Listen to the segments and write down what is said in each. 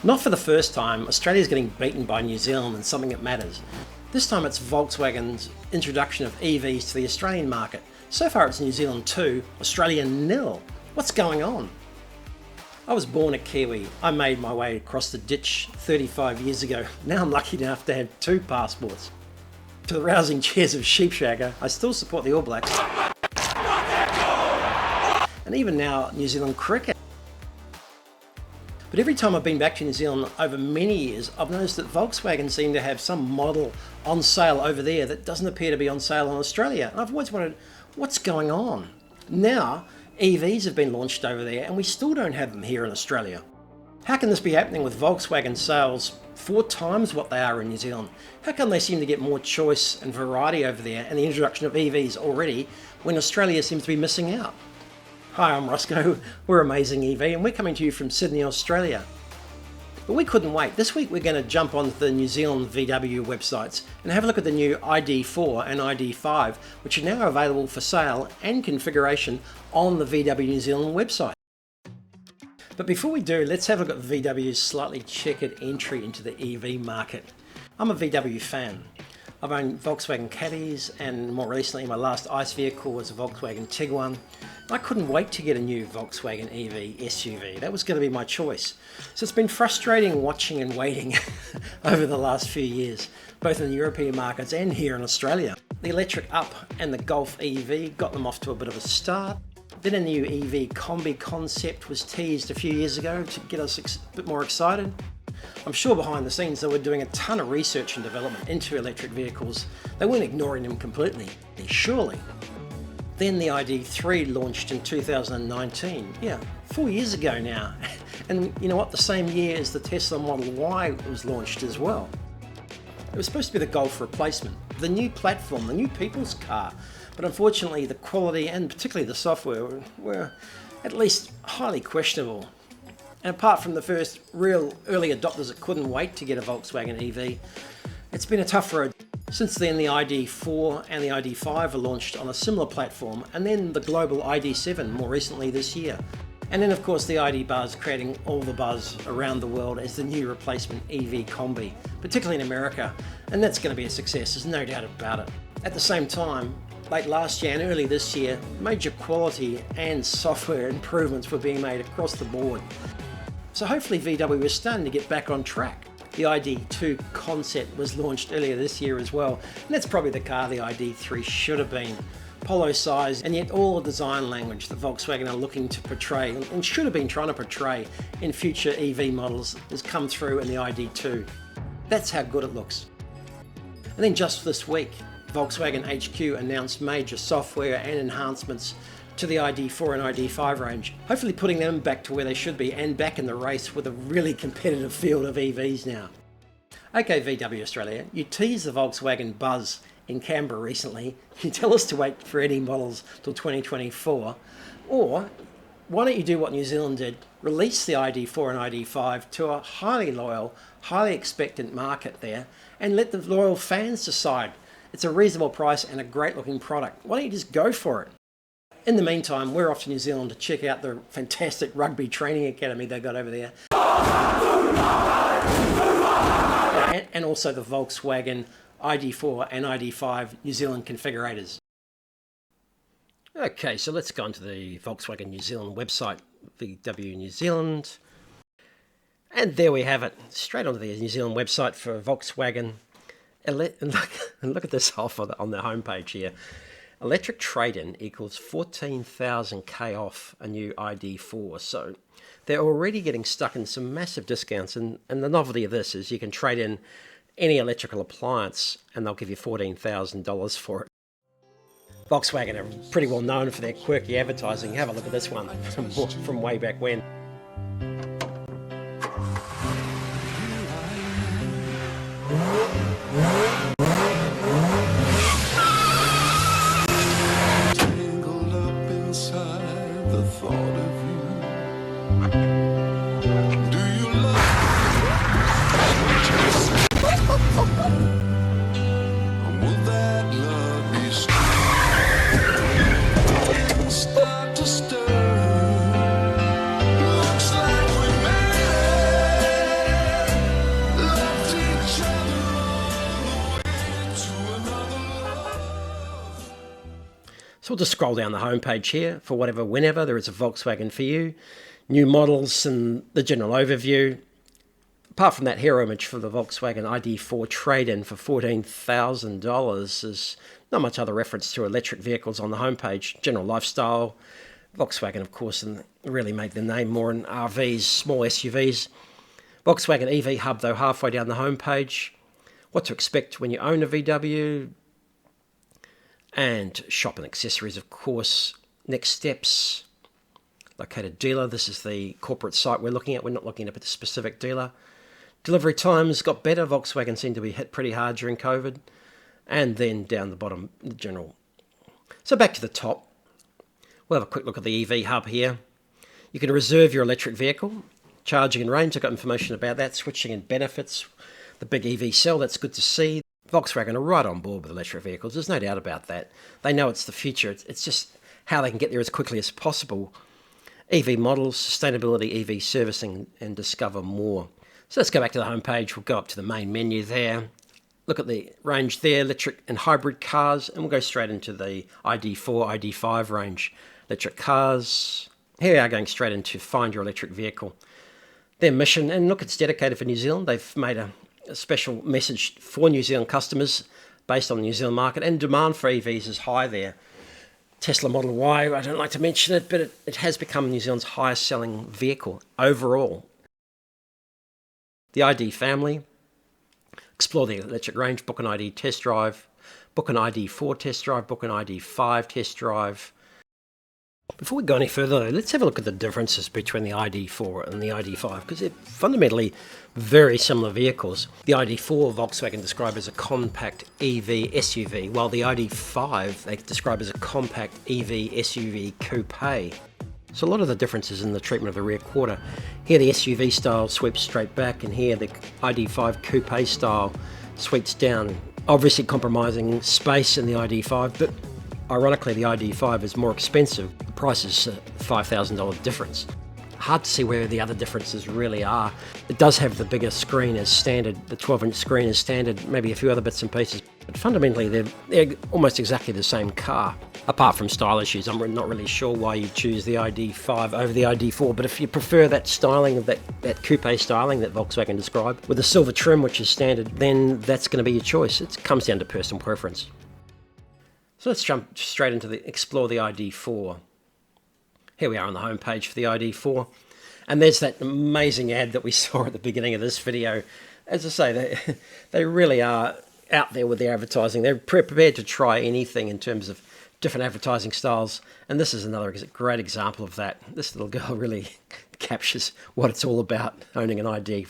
Not for the first time, Australia's getting beaten by New Zealand in something that matters. This time it's Volkswagen's introduction of EVs to the Australian market. So far it's New Zealand 2, Australia 0. What's going on? I was born a Kiwi. I made my way across the ditch 35 years ago. Now I'm lucky enough to have 2 passports. To the rousing cheers of Sheepshagger, I still support the All Blacks. And even now, New Zealand cricket. But every time I've been back to New Zealand over many years, I've noticed that Volkswagen seem to have some model on sale over there that doesn't appear to be on sale in Australia. And I've always wondered, what's going on? Now, EVs have been launched over there and we still don't have them here in Australia. How can this be happening with Volkswagen sales 4 times what they are in New Zealand? How come they seem to get more choice and variety over there and the introduction of EVs already when Australia seems to be missing out? Hi, I'm Roscoe, we're AmazingEV and we're coming to you from Sydney, Australia. But we couldn't wait. This week we're going to jump onto the New Zealand VW websites and have a look at the new ID4 and ID5, which are now available for sale and configuration on the VW New Zealand website. But before we do, let's have a look at VW's slightly checkered entry into the EV market. I'm a VW fan. I've owned Volkswagen Caddies and more recently my last ICE vehicle was a Volkswagen Tiguan. I couldn't wait to get a new Volkswagen EV SUV. That was going to be my choice. So it's been frustrating watching and waiting over the last few years, both in the European markets and here in Australia. The electric Up and the Golf EV got them off to a bit of a start. Then a new EV Combi concept was teased a few years ago to get us a bit more excited. I'm sure behind the scenes they were doing a ton of research and development into electric vehicles. They weren't ignoring them completely, surely. Then the ID3 launched in 2019. Yeah, 4 years ago now. And you know what? The same year as the Tesla Model Y was launched as well. It was supposed to be the Golf replacement, the new platform, the new people's car. But unfortunately, the quality and particularly the software were at least highly questionable. And apart from the first real early adopters that couldn't wait to get a Volkswagen EV, it's been a tough road. Since then, the ID4 and the ID5 were launched on a similar platform, and then the global ID7 more recently this year. And then of course the ID Buzz creating all the buzz around the world as the new replacement EV Combi, particularly in America, and that's going to be a success, there's no doubt about it. At the same time, late last year and early this year, major quality and software improvements were being made across the board. So hopefully VW is starting to get back on track. The ID2 concept was launched earlier this year as well, and that's probably the car the ID3 should have been. Polo size, and yet all the design language that Volkswagen are looking to portray and should have been trying to portray in future EV models has come through in the ID2. That's how good it looks. And then just this week, Volkswagen HQ announced major software and enhancements to the ID4 and ID5 range, hopefully putting them back to where they should be and back in the race with a really competitive field of EVs now. Okay, VW Australia, you teased the Volkswagen Buzz in Canberra recently. You tell us to wait for any models till 2024, or why don't you do what New Zealand did, release the ID4 and ID5 to a highly loyal, highly expectant market there, and let the loyal fans decide. It's a reasonable price and a great looking product. Why don't you just go for it? In the meantime, we're off to New Zealand to check out the fantastic rugby training academy they got over there. And also the Volkswagen ID4 and ID5 New Zealand configurators. Okay, so let's go into the Volkswagen New Zealand website, VW New Zealand. And there we have it, straight onto the New Zealand website for Volkswagen. And look at this offer on the homepage here. Electric trade-in equals 14,000 K off a new ID4. So they're already getting stuck in some massive discounts. And the novelty of this is you can trade in any electrical appliance and they'll give you $14,000 for it. Volkswagen are pretty well known for their quirky advertising. Have a look at this one from way back when. Start to stir. So we'll just scroll down the homepage here for whenever there is a Volkswagen for you. New models and the general overview. Apart from that hero image for the Volkswagen ID4 trade-in for $14,000, there's not much other reference to electric vehicles on the homepage. General lifestyle. Volkswagen, of course, and really made their name more in RVs, small SUVs. Volkswagen EV hub, though, halfway down the homepage. What to expect when you own a VW. And shop and accessories, of course. Next steps. Located dealer. This is the corporate site we're looking at. We're not looking at a specific dealer. Delivery times got better. Volkswagen seemed to be hit pretty hard during COVID. And then down the bottom, the general. So back to the top. We'll have a quick look at the EV hub here. You can reserve your electric vehicle. Charging and range, I've got information about that. Switching and benefits. The big EV cell, that's good to see. Volkswagen are right on board with electric vehicles. There's no doubt about that. They know it's the future. It's just how they can get there as quickly as possible. EV models, sustainability, EV servicing, and discover more. So let's go back to the homepage. We'll go up to the main menu there. Look at the range there, electric and hybrid cars, and we'll go straight into the ID4, ID5 range. Electric cars. Here we are going straight into find your electric vehicle. Their mission, and look, it's dedicated for New Zealand. They've made a special message for New Zealand customers based on the New Zealand market, and demand for EVs is high there. Tesla Model Y, I don't like to mention it, but it has become New Zealand's highest selling vehicle overall. The ID family. Explore the electric range, book an ID test drive, book an ID4 test drive, book an ID5 test drive. Before we go any further, let's have a look at the differences between the ID4 and the ID5, because they're fundamentally very similar vehicles. The ID4 Volkswagen describe as a compact EV SUV, while the ID5 they describe as a compact EV SUV coupe. So a lot of the differences in the treatment of the rear quarter. Here the SUV style sweeps straight back, and here the ID5 coupe style sweeps down, obviously compromising space in the ID5, but ironically the ID5 is more expensive. The price is a $5,000 difference. Hard to see where the other differences really are. It does have the bigger screen as standard, the 12-inch screen as standard, maybe a few other bits and pieces. But fundamentally, they're almost exactly the same car. Apart from style issues, I'm not really sure why you choose the ID5 over the ID4, but if you prefer that styling, of that coupe styling that Volkswagen described, with the silver trim, which is standard, then that's going to be your choice. It comes down to personal preference. So let's jump straight into explore the ID4. Here we are on the homepage for the ID4. And there's that amazing ad that we saw at the beginning of this video. As I say, they really are out there with their advertising. They're prepared to try anything in terms of different advertising styles. And this is another great example of that. This little girl really captures what it's all about, owning an ID.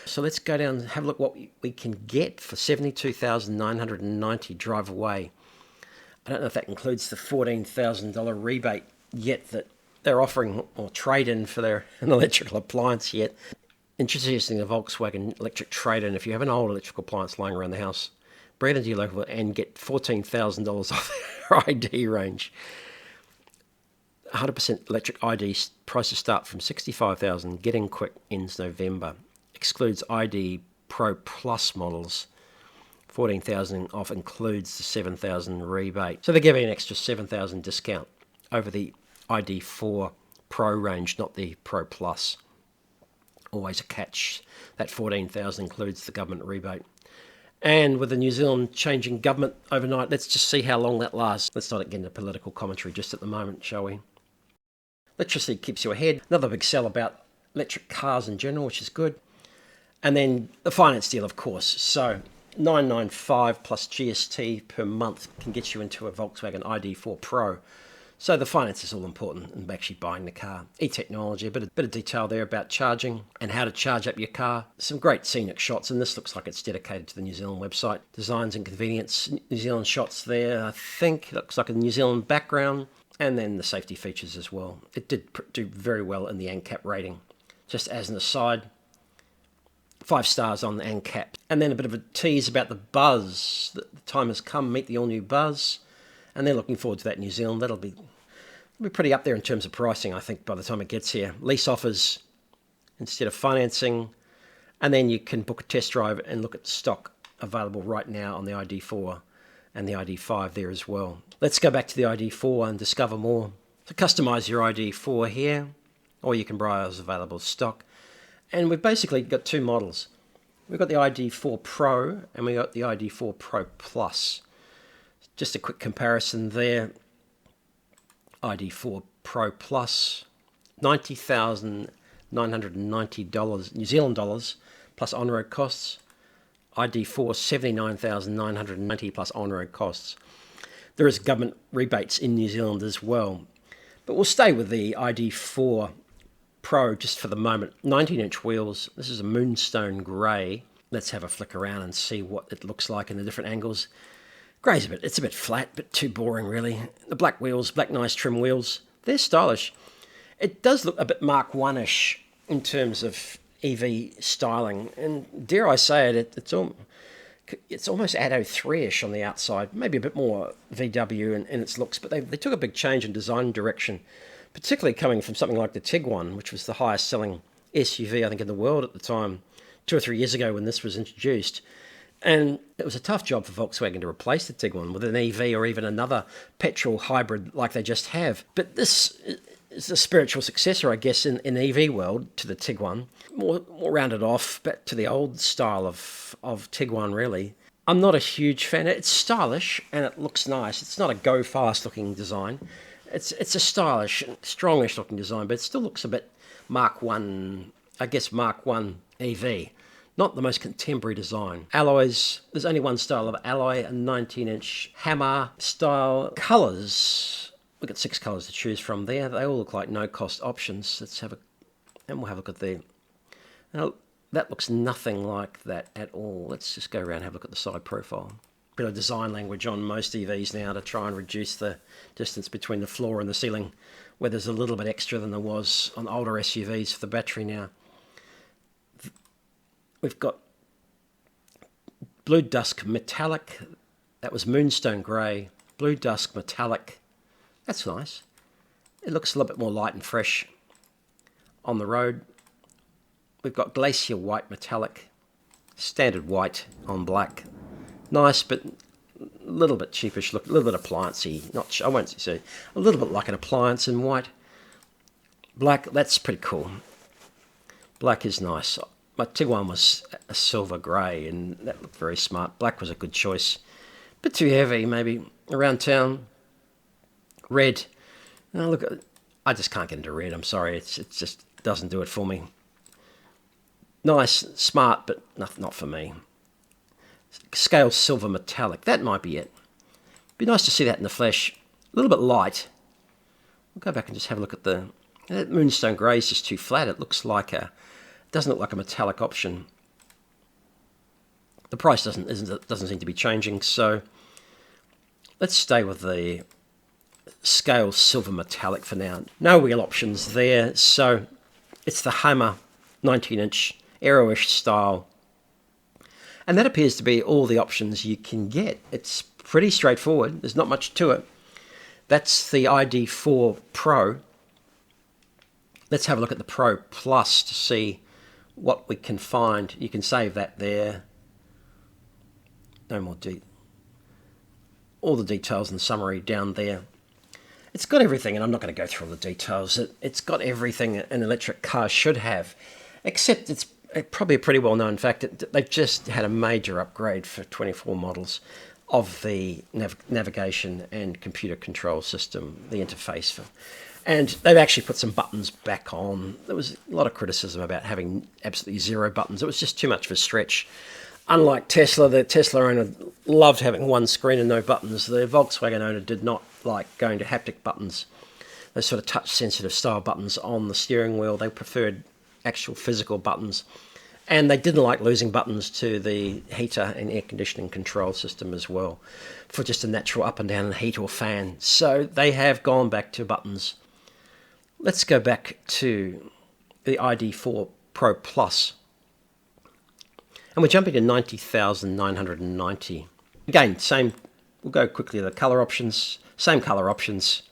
So let's go down and have a look what we can get for $72,990 drive away. I don't know if that includes the $14,000 rebate yet that they're offering, or trade-in for an electrical appliance yet. Introducing the Volkswagen electric trade-in. If you have an old electrical appliance lying around the house, bring it into your local and get $14,000 off their ID range. 100% electric ID prices start from $65,000. Getting quick ends November. Excludes ID Pro Plus models. $14,000 off includes the $7,000 rebate. So they're giving an extra $7,000 discount over the ID4 Pro range, not the Pro Plus. Always a catch. That $14,000 includes the government rebate. And with the New Zealand changing government overnight, let's just see how long that lasts. Let's not get into political commentary just at the moment, shall we? Electricity keeps you ahead. Another big sell about electric cars in general, which is good. And then the finance deal, of course. So $995 plus GST per month can get you into a Volkswagen ID4 Pro. So the finance is all important in actually buying the car. E-technology, a bit of detail there about charging and how to charge up your car. Some great scenic shots, and this looks like it's dedicated to the New Zealand website. Designs and convenience, New Zealand shots there. I think it looks like a New Zealand background, and then the safety features as well. It did do very well in the ANCAP rating. Just as an aside, 5 stars on the ANCAP. And then a bit of a tease about the Buzz. The time has come, meet the all-new Buzz. And they're looking forward to that in New Zealand. That'll be pretty up there in terms of pricing, I think, by the time it gets here. Lease offers instead of financing. And then you can book a test drive and look at the stock available right now on the ID4 and the ID5 there as well. Let's go back to the ID4 and discover more. So customize your ID4 here, or you can browse available stock. And we've basically got two models. We've got the ID4 Pro and we've got the ID4 Pro Plus. Just a quick comparison there. ID4 Pro Plus, $90,990 New Zealand dollars plus on-road costs. ID4 $79,990 plus on-road costs. There is government rebates in New Zealand as well. But we'll stay with the ID4 Pro just for the moment. 19-inch wheels. This is a moonstone grey. Let's have a flick around and see what it looks like in the different angles. Grey's it's a bit flat, but too boring really. The black wheels, black nice trim wheels. They're stylish. It does look a bit Mark 1-ish in terms of EV styling, and dare I say it, it's almost Atto 3-ish on the outside, maybe a bit more VW in its looks, but they took a big change in design direction, particularly coming from something like the Tiguan, which was the highest selling SUV I think in the world at the time, 2 or 3 years ago when this was introduced. And it was a tough job for Volkswagen to replace the Tiguan with an EV or even another petrol hybrid like they just have. But this is a spiritual successor, I guess, in EV world to the Tiguan. More rounded off, back to the old style of Tiguan, really. I'm not a huge fan. It's stylish and it looks nice. It's not a go-fast looking design. It's a stylish, strongish looking design, but it still looks a bit Mark 1, I guess Mark 1 EV. Not the most contemporary design. Alloys, there's only one style of alloy, a 19-inch hammer style. Colours, we've got 6 colours to choose from there. They all look like no-cost options. Let's have and we'll have a look at the... Now, that looks nothing like that at all. Let's just go around and have a look at the side profile. Bit of design language on most EVs now to try and reduce the distance between the floor and the ceiling, where there's a little bit extra than there was on older SUVs for the battery now. We've got Blue Dusk Metallic. That was Moonstone Grey. Blue Dusk Metallic. That's nice. It looks a little bit more light and fresh on the road. We've got Glacier White Metallic. Standard white on black. Nice, but a little bit cheapish look. A little bit appliancey. I won't say a little bit like an appliance in white. Black, that's pretty cool. Black is nice. My Tiguan was a silver grey, and that looked very smart. Black was a good choice. Bit too heavy, maybe. Around town. Red. Now look, I just can't get into red. I'm sorry. It just doesn't do it for me. Nice, smart, but not for me. Scale silver metallic. That might be it. Be nice to see that in the flesh. A little bit light. We'll go back and just have a look at that Moonstone Grey is just too flat. It looks like doesn't look like a metallic option. The price doesn't seem to be changing, so let's stay with the scale silver metallic for now. No wheel options there, so it's the Hammer 19-inch aero-ish style, and that appears to be all the options you can get. It's pretty straightforward. There's not much to it. That's the ID4 Pro. Let's have a look at the Pro Plus to see what we can find. You can save that there. No more all the details and summary down there. It's got everything, and I'm not going to go through all the details. It's got everything an electric car should have, except it's probably a pretty well-known fact that they've just had a major upgrade for 24 models of the navigation and computer control system, the interface and they've actually put some buttons back on. There was a lot of criticism about having absolutely 0 buttons. It was just too much of a stretch. Unlike Tesla, the Tesla owner loved having one screen and no buttons. The Volkswagen owner did not like going to haptic buttons, those sort of touch-sensitive style buttons on the steering wheel. They preferred actual physical buttons. And they didn't like losing buttons to the heater and air conditioning control system as well, for just a natural up and down heat or fan. So they have gone back to buttons. Let's go back to the ID4 Pro Plus. And we're jumping to 90,990. Again, same, we'll go quickly to the colour options. Same colour options.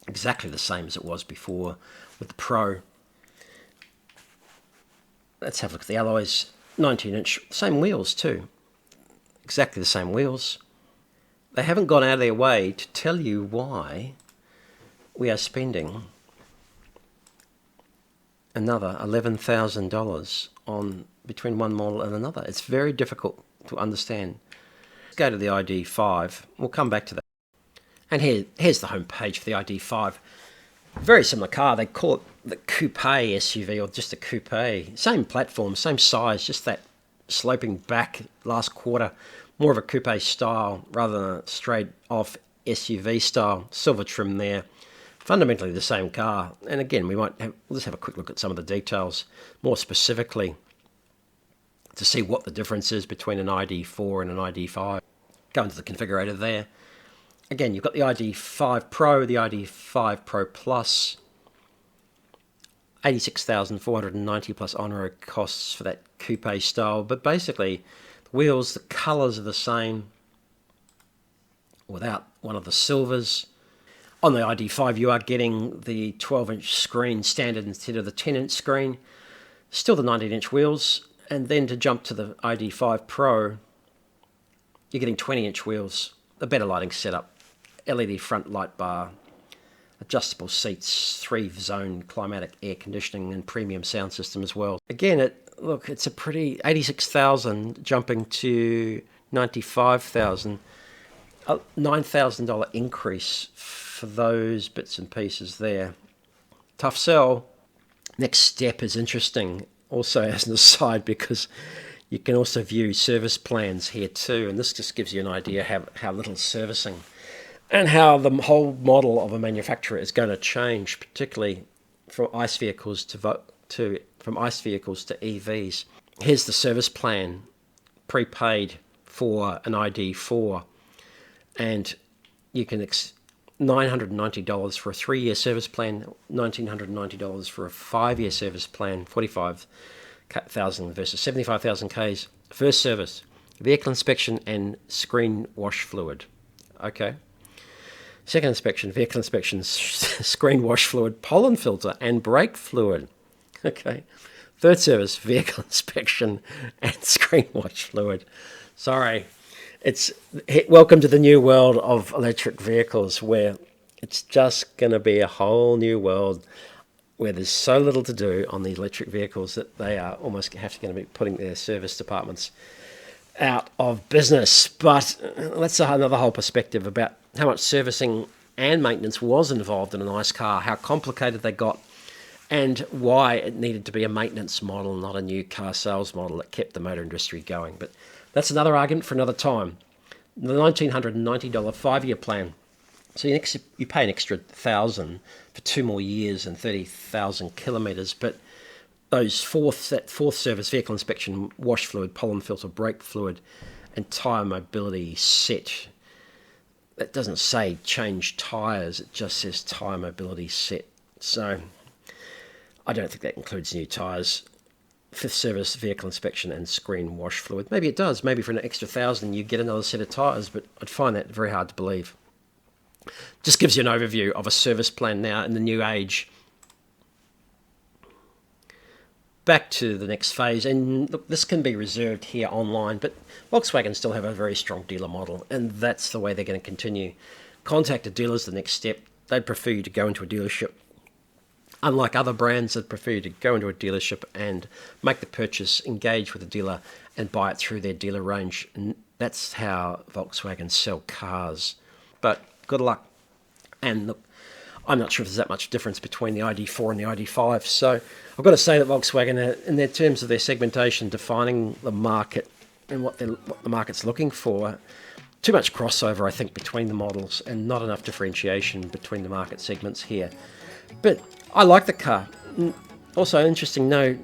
Exactly the same as it was before with the Pro. Let's have a look at the alloys. 19-inch, same wheels too. Exactly the same wheels. they haven't gone out of their way to tell you why we are spending another $11,000 on between one model and another. It's very difficult to understand. Let's go to the ID5. We'll come back to that. And here's the home page for the ID5. Very similar car. They call it the coupe SUV, or just a coupe. Same platform, same size, just that sloping back last quarter. More of a coupe style rather than a straight off SUV style. Silver trim there. Fundamentally the same car. And again, we'll just have a quick look at some of the details more specifically to see what the difference is between an ID4 and an ID5. Go into the configurator there. Again, you've got the ID5 Pro, the ID5 Pro Plus, $86,490 plus on-road costs for that coupe style. But basically, the wheels, the colours are the same without one of the silvers. On the ID5, you are getting the 12-inch screen standard instead of the 10-inch screen. Still the 19-inch wheels. And then to jump to the ID5 Pro, you're getting 20-inch wheels, a better lighting setup, LED front light bar, adjustable seats, 3-zone climatic air conditioning, and premium sound system as well. Again, it's a pretty $86,000 jumping to $95,000, a $9,000 increase for those bits and pieces there. Tough sell. Next step is interesting. Also, as an aside, because you can also view service plans here too, and this just gives you an idea how little servicing and how the whole model of a manufacturer is going to change, particularly from ICE vehicles to EVs. Here's the service plan, prepaid for an ID4, and you can $990 for a 3-year service plan, $1,990 for a 5-year service plan, 45,000 versus 75,000 Ks. First service, vehicle inspection and screen wash fluid. Okay. Second inspection, vehicle inspection, screen wash fluid, pollen filter and brake fluid. Okay. Third service, vehicle inspection and screen wash fluid. Sorry. Welcome to the new world of electric vehicles, where it's just going to be a whole new world where there's so little to do on these electric vehicles that they are almost going to be putting their service departments out of business. But that's another whole perspective about how much servicing and maintenance was involved in an ICE car, how complicated they got, and why it needed to be a maintenance model, not a new car sales model that kept the motor industry going. But that's another argument for another time. The $1,990 5-year plan. So you pay an extra $1,000 for 2 more years and 30,000 kilometres, but those fourth service, vehicle inspection, wash fluid, pollen filter, brake fluid, and tyre mobility set. That doesn't say change tyres, it just says tyre mobility set. So I don't think that includes new tyres. 5th service, vehicle inspection and screen wash fluid. Maybe it does. Maybe for an extra $1,000 you get another set of tyres, but I'd find that very hard to believe. Just gives you an overview of a service plan now in the new age. Back to the next phase, and look, this can be reserved here online, but Volkswagen still have a very strong dealer model, and that's the way they're going to continue. Contact a dealer is the next step. They'd prefer you to go into a dealership. Unlike other brands that prefer you to go into a dealership and make the purchase, engage with the dealer and buy it through their dealer range. And that's how Volkswagen sell cars. But good luck. And look, I'm not sure if there's that much difference between the ID4 and the ID5. So I've got to say that Volkswagen, in their terms of their segmentation, defining the market and what the market's looking for, too much crossover, I think, between the models and not enough differentiation between the market segments here. But I like the car. Also interesting, no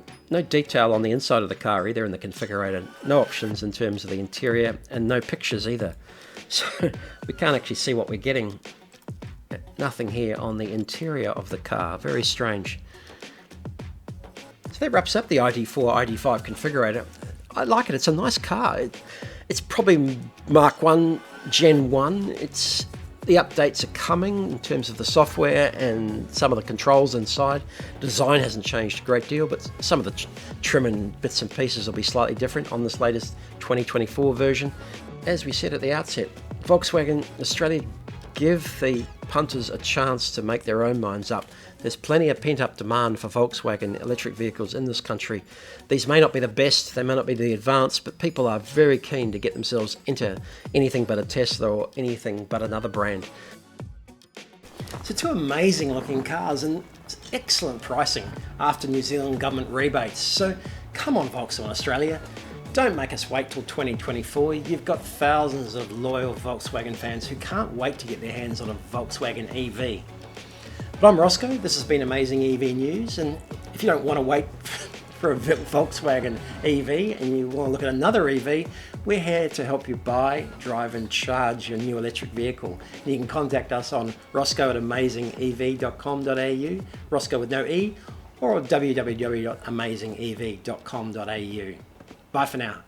detail on the inside of the car either in the configurator. No options in terms of the interior and no pictures either. So we can't actually see what we're getting. Nothing here on the interior of the car. Very strange. So that wraps up the ID4, ID5 configurator. I like it. It's a nice car. It's probably Mark 1, Gen 1. The updates are coming in terms of the software and some of the controls inside. Design hasn't changed a great deal, but some of the trim and bits and pieces will be slightly different on this latest 2024 version. As we said at the outset, Volkswagen Australia, give the punters a chance to make their own minds up. There's plenty of pent-up demand for Volkswagen electric vehicles in this country. These may not be the best, they may not be the advanced, but people are very keen to get themselves into anything but a Tesla or anything but another brand. So two amazing looking cars and excellent pricing after New Zealand government rebates. So come on Volkswagen Australia, don't make us wait till 2024. You've got thousands of loyal Volkswagen fans who can't wait to get their hands on a Volkswagen EV. But I'm Roscoe, this has been Amazing EV News, and if you don't want to wait for a Volkswagen EV and you want to look at another EV, we're here to help you buy, drive and charge your new electric vehicle. And you can contact us on roscoe@amazingev.com.au, Roscoe with no E, or www.amazingev.com.au. Bye for now.